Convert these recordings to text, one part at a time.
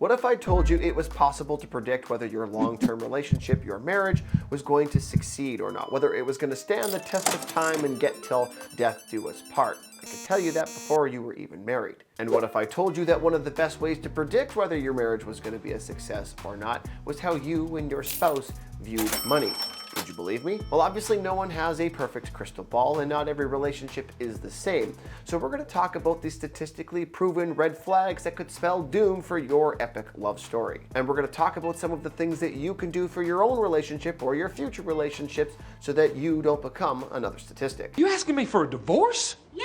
What if I told you it was possible to predict whether your long-term relationship, your marriage, was going to succeed or not, whether it was going to stand the test of time and get till death do us part? I could tell you that before you were even married. And what if I told you that one of the best ways to predict whether your marriage was going to be a success or not was how you and your spouse viewed money? Would you believe me? Well, obviously no one has a perfect crystal ball and not every relationship is the same. So we're going to talk about the statistically proven red flags that could spell doom for your epic love story. And we're going to talk about some of the things that you can do for your own relationship or your future relationships so that you don't become another statistic. You asking me for a divorce? Yay! 2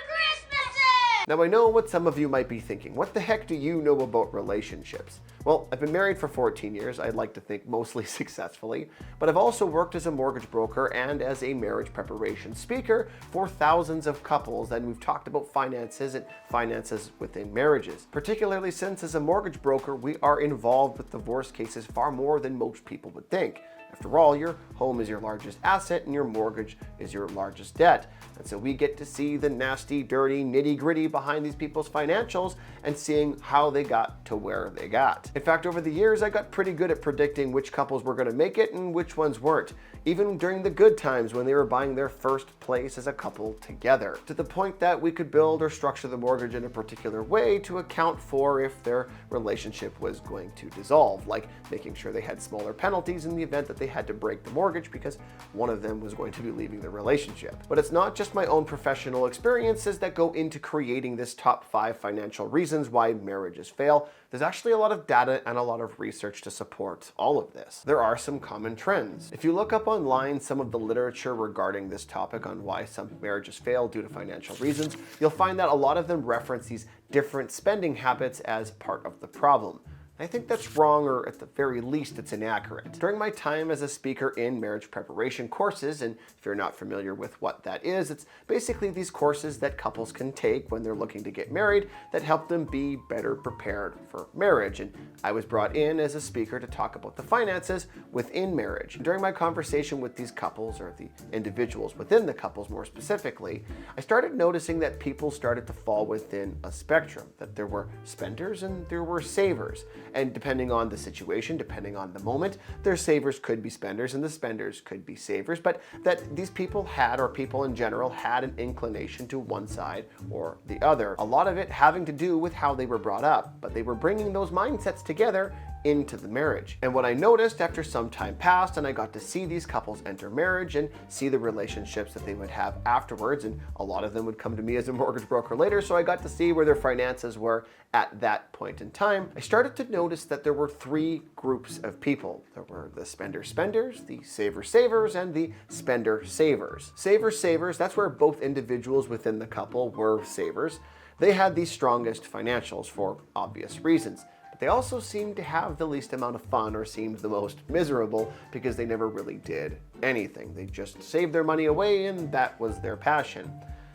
Christmases! Now I know what some of you might be thinking. What the heck do you know about relationships? Well, I've been married for 14 years. I'd like to think mostly successfully, but I've also worked as a mortgage broker and as a marriage preparation speaker for thousands of couples, and we've talked about finances and finances within marriages. Particularly since as a mortgage broker, we are involved with divorce cases far more than most people would think. After all, your home is your largest asset and your mortgage is your largest debt. And so we get to see the nasty, dirty, nitty-gritty behind these people's financials and seeing how they got to where they got. In fact, over the years, I got pretty good at predicting which couples were going to make it and which ones weren't, even during the good times when they were buying their first place as a couple together, to the point that we could build or structure the mortgage in a particular way to account for if their relationship was going to dissolve, like making sure they had smaller penalties in the event that they had to break the mortgage because one of them was going to be leaving the relationship. But it's not just my own professional experiences that go into creating this top 5 financial reasons why marriages fail. There's actually a lot of data and a lot of research to support all of this. There are some common trends. If you look up online some of the literature regarding this topic on why some marriages fail due to financial reasons, you'll find that a lot of them reference these different spending habits as part of the problem. I think that's wrong, or at the very least, it's inaccurate. During my time as a speaker in marriage preparation courses, and if you're not familiar with what that is, it's basically these courses that couples can take when they're looking to get married that help them be better prepared for marriage. And I was brought in as a speaker to talk about the finances within marriage. During my conversation with these couples, or the individuals within the couples more specifically, I started noticing that people started to fall within a spectrum, that there were spenders and there were savers. And depending on the situation, depending on the moment, their savers could be spenders and the spenders could be savers, but that these people had, or people in general, had an inclination to one side or the other. A lot of it having to do with how they were brought up, but they were bringing those mindsets together into the marriage. And what I noticed after some time passed and I got to see these couples enter marriage and see the relationships that they would have afterwards, and a lot of them would come to me as a mortgage broker later, so I got to see where their finances were at that point in time. I started to notice that there were 3 groups of people. There were the spenders, the savers, and the spender-savers. Savers, that's where both individuals within the couple were savers. They had the strongest financials for obvious reasons. They also seemed to have the least amount of fun, or seemed the most miserable, because they never really did anything. They just saved their money away and that was their passion.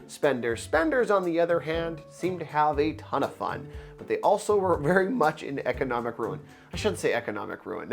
Spenders, on the other hand, seemed to have a ton of fun, but they also were very much in economic ruin. I shouldn't say economic ruin.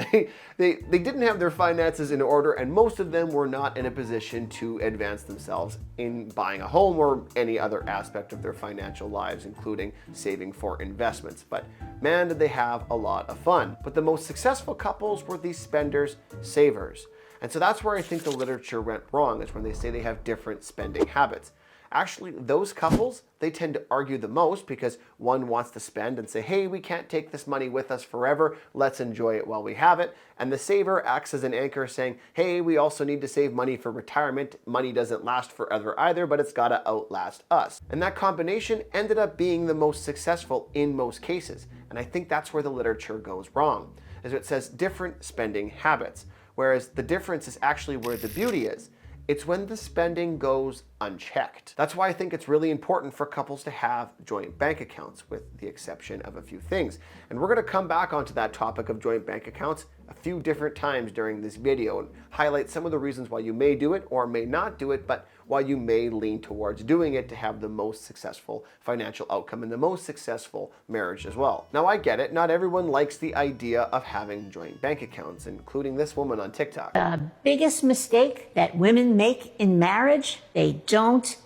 They didn't have their finances in order, and most of them were not in a position to advance themselves in buying a home or any other aspect of their financial lives, including saving for investments. But man, did they have a lot of fun. But the most successful couples were these spenders-savers. And so that's where I think the literature went wrong, is when they say they have different spending habits. Actually, those couples, they tend to argue the most because one wants to spend and say, hey, we can't take this money with us forever, let's enjoy it while we have it. And the saver acts as an anchor saying, hey, we also need to save money for retirement. Money doesn't last forever either, but it's gotta outlast us. And that combination ended up being the most successful in most cases. And I think that's where the literature goes wrong, as it says different spending habits, whereas the difference is actually where the beauty is. It's when the spending goes unchecked. That's why I think it's really important for couples to have joint bank accounts, with the exception of a few things. And we're gonna come back onto that topic of joint bank accounts a few different times during this video and highlight some of the reasons why you may do it or may not do it, but why you may lean towards doing it to have the most successful financial outcome and the most successful marriage as well. Now I get it, not everyone likes the idea of having joint bank accounts, including this woman on TikTok. The biggest mistake that women make in marriage, they don't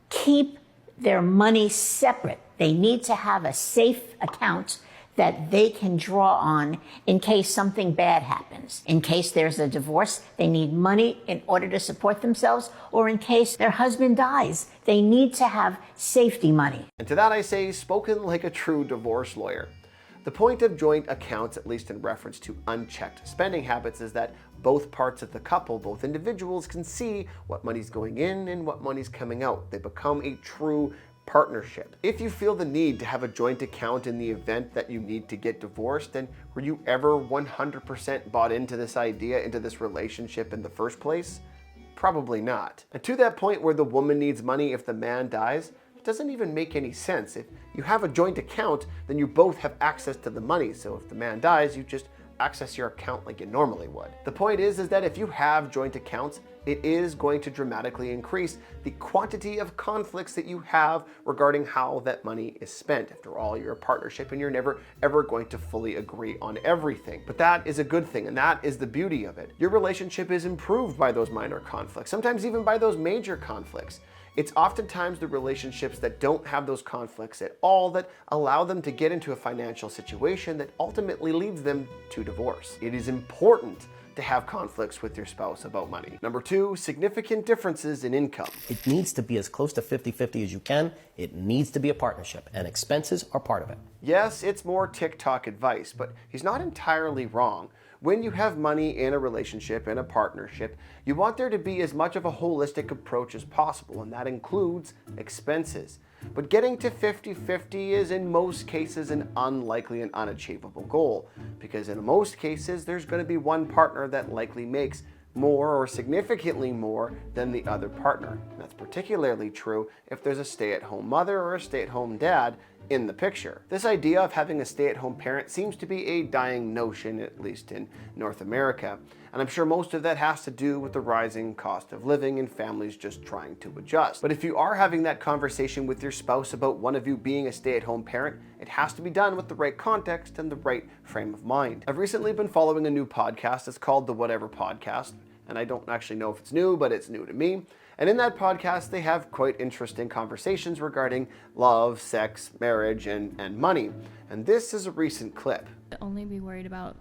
keep their money separate. They need to have a safe account that they can draw on in case something bad happens. In case there's a divorce, they need money in order to support themselves, or in case their husband dies, they need to have safety money. And to that I say, spoken like a true divorce lawyer. The point of joint accounts, at least in reference to unchecked spending habits, is that both parts of the couple, both individuals, can see what money's going in and what money's coming out. They become a true partnership. If you feel the need to have a joint account in the event that you need to get divorced, then were you ever 100% bought into this idea, into this relationship in the first place? Probably not. And to that point where the woman needs money if the man dies, it doesn't even make any sense. If you have a joint account, then you both have access to the money. So if the man dies, you just access your account like you normally would. The point is that if you have joint accounts, it is going to dramatically increase the quantity of conflicts that you have regarding how that money is spent. After all, you're a partnership and you're never ever going to fully agree on everything. But that is a good thing, and that is the beauty of it. Your relationship is improved by those minor conflicts, sometimes even by those major conflicts. It's oftentimes the relationships that don't have those conflicts at all that allow them to get into a financial situation that ultimately leads them to divorce. It is important to have conflicts with your spouse about money. Number 2, significant differences in income. It needs to be as close to 50-50 as you can. It needs to be a partnership, and expenses are part of it. Yes, it's more TikTok advice, but he's not entirely wrong. When you have money in a relationship, in a partnership, you want there to be as much of a holistic approach as possible, and that includes expenses. But getting to 50-50 is in most cases an unlikely and unachievable goal, because in most cases there's going to be one partner that likely makes more or significantly more than the other partner. And that's particularly true if there's a stay-at-home mother or a stay-at-home dad in the picture. This idea of having a stay-at-home parent seems to be a dying notion, at least in North America. And I'm sure most of that has to do with the rising cost of living and families just trying to adjust. But if you are having that conversation with your spouse about one of you being a stay-at-home parent, it has to be done with the right context and the right frame of mind. I've recently been following a new podcast. It's called The Whatever Podcast. And I don't actually know if it's new, but it's new to me. And in that podcast, they have quite interesting conversations regarding love, sex, marriage, and money. And this is a recent clip. Only be worried about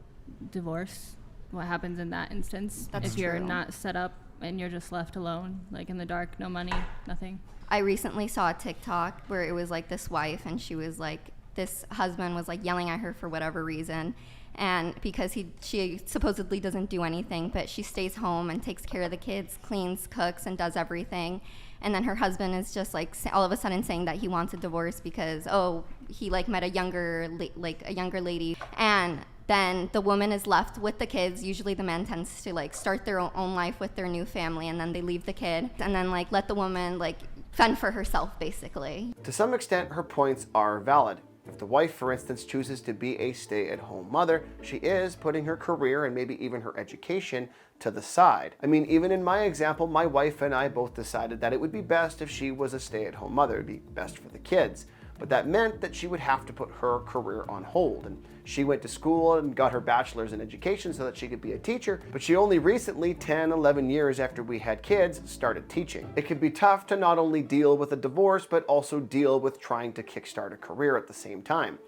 divorce, what happens in that instance. That's if you're true. not set up and you're just left alone, like in the dark, no money, nothing. I recently saw a TikTok where it was like this wife, and she was like, this husband was like yelling at her for whatever reason. And because she supposedly doesn't do anything, but she stays home and takes care of the kids, cleans, cooks, and does everything. And then her husband is just like all of a sudden saying that he wants a divorce because, he like met a younger lady. And then the woman is left with the kids. Usually the man tends to like start their own life with their new family, and then they leave the kid and then like let the woman like fend for herself, basically. To some extent, her points are valid. If the wife, for instance, chooses to be a stay-at-home mother, she is putting her career and maybe even her education to the side. I mean, even in my example, my wife and I both decided that it would be best if she was a stay-at-home mother. It would be best for the kids. But that meant that she would have to put her career on hold. And she went to school and got her bachelor's in education so that she could be a teacher, but she only recently, 10, 11 years after we had kids, started teaching. It can be tough to not only deal with a divorce, but also deal with trying to kickstart a career at the same time.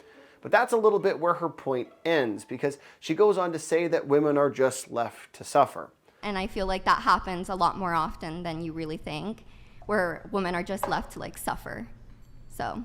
But that's a little bit where her point ends, because she goes on to say that women are just left to suffer. And I feel like that happens a lot more often than you really think, where women are just left to like suffer. So.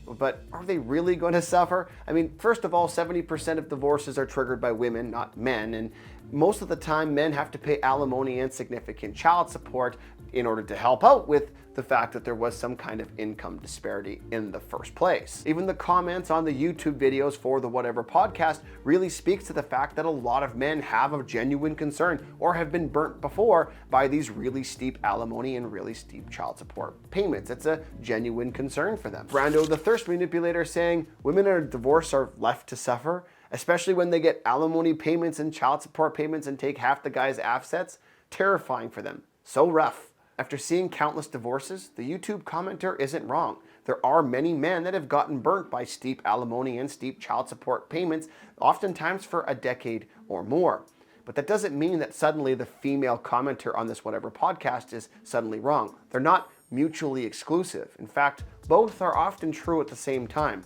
But are they really going to suffer? I mean, first of all, 70% of divorces are triggered by women, not men. And most of the time, men have to pay alimony and significant child support in order to help out with the fact that there was some kind of income disparity in the first place. Even the comments on the YouTube videos for the Whatever Podcast really speaks to the fact that a lot of men have a genuine concern or have been burnt before by these really steep alimony and really steep child support payments. It's a genuine concern for them. Brando, the thirst manipulator, saying women in a divorce are left to suffer, especially when they get alimony payments and child support payments and take half the guy's assets. Terrifying for them. So rough. After seeing countless divorces, the YouTube commenter isn't wrong. There are many men that have gotten burnt by steep alimony and steep child support payments, oftentimes for a decade or more. But that doesn't mean that suddenly the female commenter on this Whatever Podcast is suddenly wrong. They're not mutually exclusive. In fact, both are often true at the same time.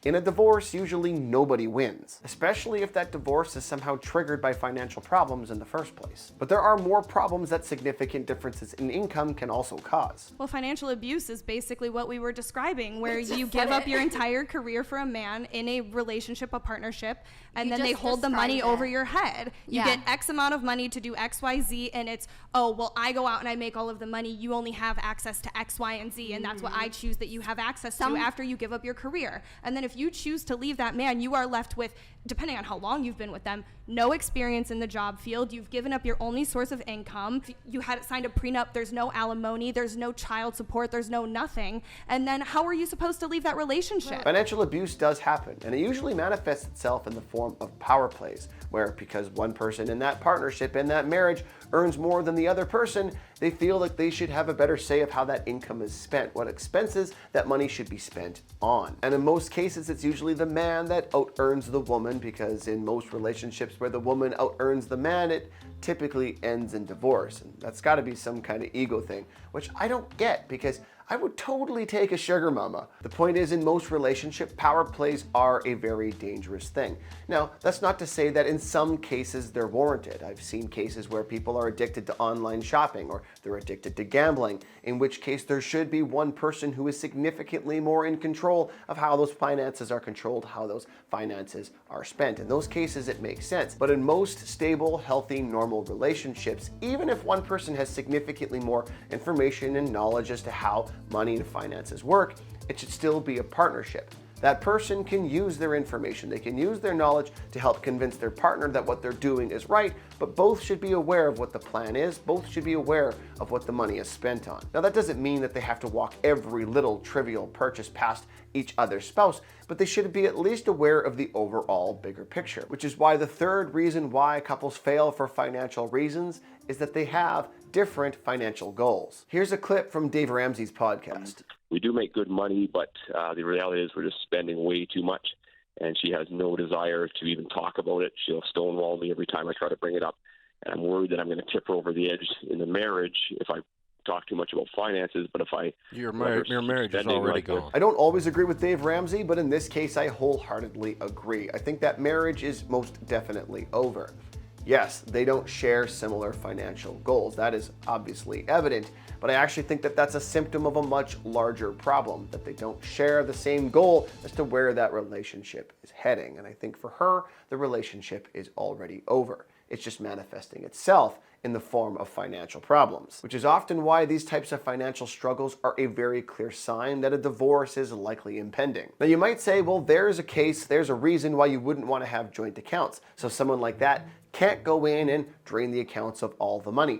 In a divorce, usually nobody wins, especially if that divorce is somehow triggered by financial problems in the first place. But there are more problems that significant differences in income can also cause. Well, financial abuse is basically what we were describing, where you give up your entire career for a man in a relationship, a partnership, and then they hold the money over your head. You get X amount of money to do X, Y, Z, and it's, oh, well, I go out and I make all of the money. You only have access to X, Y, and Z, and that's what I choose that you have access to after you give up your career. And then if you choose to leave that man, you are left with, depending on how long you've been with them, no experience in the job field. You've given up your only source of income. You had signed a prenup. There's no alimony. There's no child support. There's no nothing. And then how are you supposed to leave that relationship? Financial abuse does happen, and it usually manifests itself in the form of power plays, where because one person in that partnership, in that marriage, earns more than the other person, they feel like they should have a better say of how that income is spent, what expenses that money should be spent on. And in most cases, it's usually the man that out-earns the woman, because in most relationships where the woman out-earns the man, it typically ends in divorce. And that's got to be some kind of ego thing, which I don't get, because I would totally take a sugar mama. The point is, in most relationship, power plays are a very dangerous thing. Now, that's not to say that in some cases they're warranted. I've seen cases where people are addicted to online shopping, or they're addicted to gambling, in which case there should be one person who is significantly more in control of how those finances are controlled, how those finances are spent. In those cases, it makes sense. But in most stable, healthy, normal relationships, even if one person has significantly more information and knowledge as to how money and finances work, it should still be a partnership. That person can use their information, they can use their knowledge to help convince their partner that what they're doing is right, but both should be aware of what the plan is, both should be aware of what the money is spent on. Now, that doesn't mean that they have to walk every little trivial purchase past each other's spouse, but they should be at least aware of the overall bigger picture, which is why the third reason why couples fail for financial reasons is that they have different financial goals. Here's a clip from Dave Ramsey's podcast. We do make good money, but the reality is we're just spending way too much, and she has no desire to even talk about it. She'll stonewall me every time I try to bring it up, and I'm worried that I'm going to tip her over the edge in the marriage if I talk too much about finances. But if I your marriage is already gone. I don't always agree with Dave Ramsey, but in this case I wholeheartedly agree. I think that marriage is most definitely over. Yes, they don't share similar financial goals. That is obviously evident, but I actually think that that's a symptom of a much larger problem, that they don't share the same goal as to where that relationship is heading. And I think for her, the relationship is already over. It's just manifesting itself in the form of financial problems, which is often why these types of financial struggles are a very clear sign that a divorce is likely impending. Now, you might say, well, there's a reason why you wouldn't want to have joint accounts. So someone like that can't go in and drain the accounts of all the money.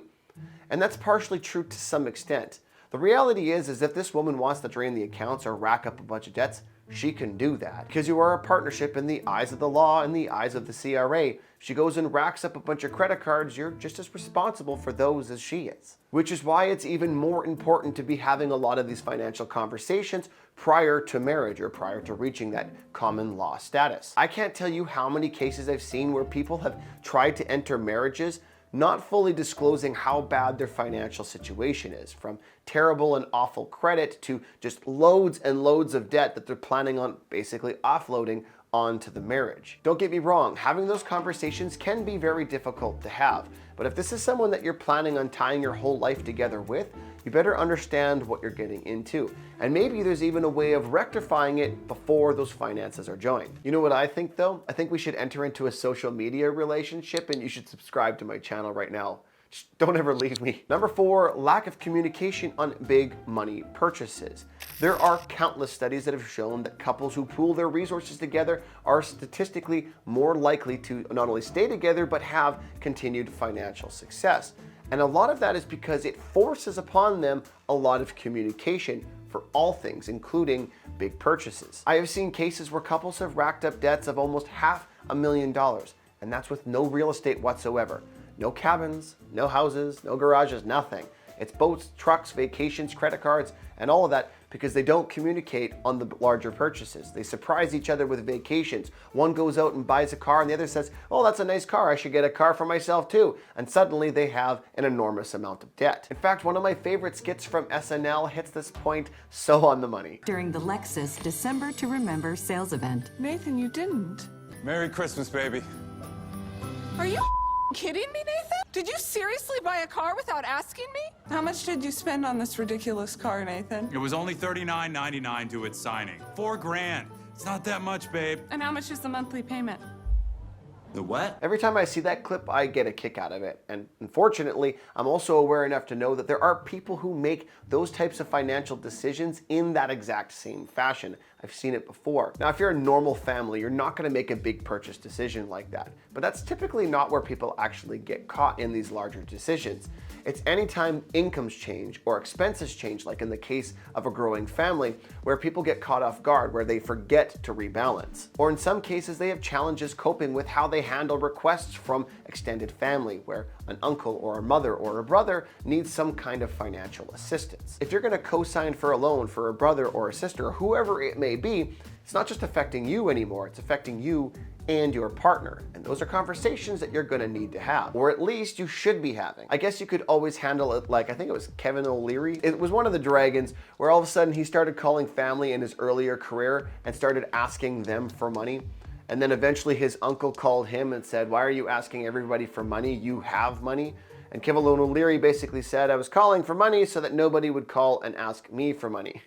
And that's partially true to some extent. The reality is if this woman wants to drain the accounts or rack up a bunch of debts, she can do that. Because you are a partnership in the eyes of the law and the eyes of the CRA. If she goes and racks up a bunch of credit cards, you're just as responsible for those as she is. Which is why it's even more important to be having a lot of these financial conversations prior to marriage or prior to reaching that common law status. I can't tell you how many cases I've seen where people have tried to enter marriages not fully disclosing how bad their financial situation is, from terrible and awful credit to just loads and loads of debt that they're planning on basically offloading onto the marriage. Don't get me wrong, having those conversations can be very difficult to have, but if this is someone that you're planning on tying your whole life together with, you better understand what you're getting into. And maybe there's even a way of rectifying it before those finances are joined. You know what I think though? I think we should enter into a social media relationship, and you should subscribe to my channel right now. Just don't ever leave me. Number 4, lack of communication on big money purchases. There are countless studies that have shown that couples who pool their resources together are statistically more likely to not only stay together, but have continued financial success. And a lot of that is because it forces upon them a lot of communication for all things, including big purchases. I have seen cases where couples have racked up debts of almost $500,000, and that's with no real estate whatsoever. No cabins, no houses, no garages, nothing. It's boats, trucks, vacations, credit cards, and all of that because they don't communicate on the larger purchases. They surprise each other with vacations. One goes out and buys a car and the other says, oh, that's a nice car. I should get a car for myself too. And suddenly they have an enormous amount of debt. In fact, one of my favorite skits from SNL hits this point so on the money. During the Lexus December to Remember sales event. Nathan, you didn't. Merry Christmas, baby. Are you kidding me, Nathan? Did you seriously buy a car without asking me? How much did you spend on this ridiculous car, Nathan? It was only $39.99 to its signing. $4,000. It's not that much, babe. And how much is the monthly payment? The what? Every time I see that clip, I get a kick out of it. And unfortunately, I'm also aware enough to know that there are people who make those types of financial decisions in that exact same fashion. I've seen it before. Now, if you're a normal family, you're not going to make a big purchase decision like that. But that's typically not where people actually get caught in these larger decisions. It's anytime incomes change or expenses change, like in the case of a growing family, where people get caught off guard, where they forget to rebalance. Or in some cases, they have challenges coping with how they handle requests from extended family, where an uncle or a mother or a brother needs some kind of financial assistance. If you're going to co-sign for a loan for a brother or a sister, or whoever it may be, it's not just affecting you anymore, it's affecting you and your partner. And those are conversations that you're gonna need to have, or at least you should be having. I guess you could always handle it like, I think it was Kevin O'Leary. It was one of the Dragons where all of a sudden he started calling family in his earlier career and started asking them for money. And then eventually his uncle called him and said, why are you asking everybody for money? You have money. And Kevin O'Leary basically said, I was calling for money so that nobody would call and ask me for money.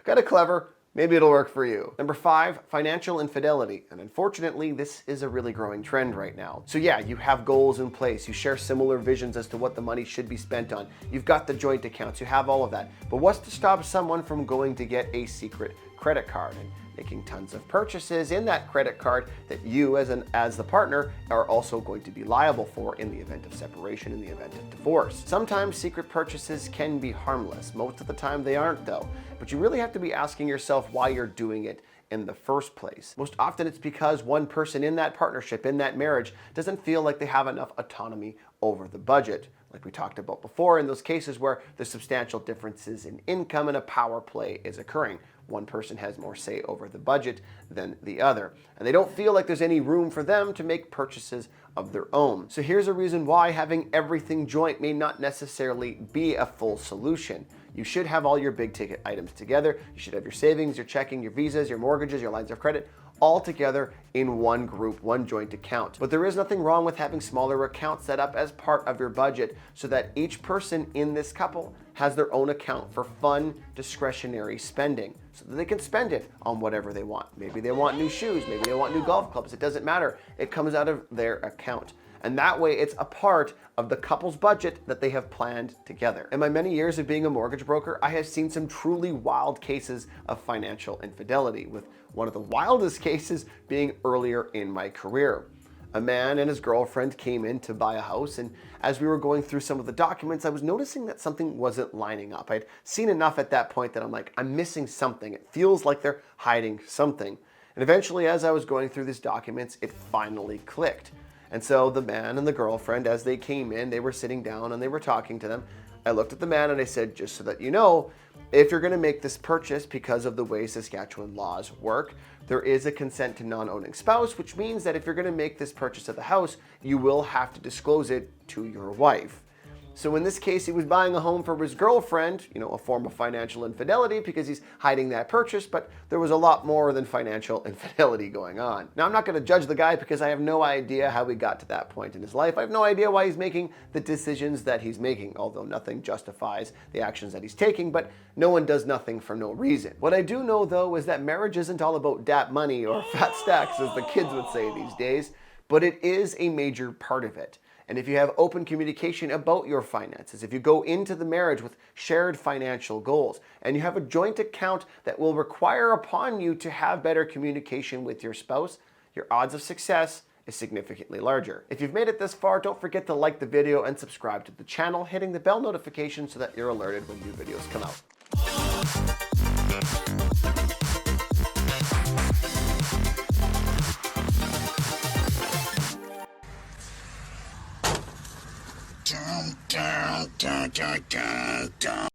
Kinda clever. Maybe it'll work for you. Number 5, financial infidelity. And unfortunately, this is a really growing trend right now. So yeah, you have goals in place. You share similar visions as to what the money should be spent on. You've got the joint accounts. You have all of that. But what's to stop someone from going to get a secret credit card and making tons of purchases in that credit card that you as the partner are also going to be liable for in the event of separation, in the event of divorce. Sometimes secret purchases can be harmless. Most of the time they aren't though. But you really have to be asking yourself why you're doing it in the first place. Most often it's because one person in that partnership, in that marriage, doesn't feel like they have enough autonomy over the budget. Like we talked about before, in those cases where there's substantial differences in income and a power play is occurring. One person has more say over the budget than the other, and they don't feel like there's any room for them to make purchases of their own. So here's a reason why having everything joint may not necessarily be a full solution. You should have all your big ticket items together. You should have your savings, your checking, your visas, your mortgages, your lines of credit, all together in one group, one joint account. But there is nothing wrong with having smaller accounts set up as part of your budget so that each person in this couple has their own account for fun, discretionary spending so that they can spend it on whatever they want. Maybe they want new shoes, maybe they want new golf clubs. It doesn't matter. It comes out of their account. And that way it's a part of the couple's budget that they have planned together. In my many years of being a mortgage broker, I have seen some truly wild cases of financial infidelity, with one of the wildest cases being earlier in my career. A man and his girlfriend came in to buy a house, and as we were going through some of the documents, I was noticing that something wasn't lining up. I'd seen enough at that point that I'm like, I'm missing something. It feels like they're hiding something. And eventually, as I was going through these documents, it finally clicked. And so the man and the girlfriend, as they came in, they were sitting down and they were talking to them. I looked at the man and I said, just so that you know, if you're going to make this purchase, because of the way Saskatchewan laws work, there is a consent to non-owning spouse, which means that if you're going to make this purchase of the house, you will have to disclose it to your wife. So in this case, he was buying a home for his girlfriend, a form of financial infidelity because he's hiding that purchase, but there was a lot more than financial infidelity going on. Now, I'm not going to judge the guy because I have no idea how he got to that point in his life. I have no idea why he's making the decisions that he's making, although nothing justifies the actions that he's taking, but no one does nothing for no reason. What I do know, though, is that marriage isn't all about dat money or fat stacks, as the kids would say these days, but it is a major part of it. And if you have open communication about your finances, if you go into the marriage with shared financial goals, and you have a joint account that will require upon you to have better communication with your spouse, your odds of success is significantly larger. If you've made it this far, don't forget to like the video and subscribe to the channel, hitting the bell notification so that you're alerted when new videos come out. dum, dum, dum, dum, dum, dum.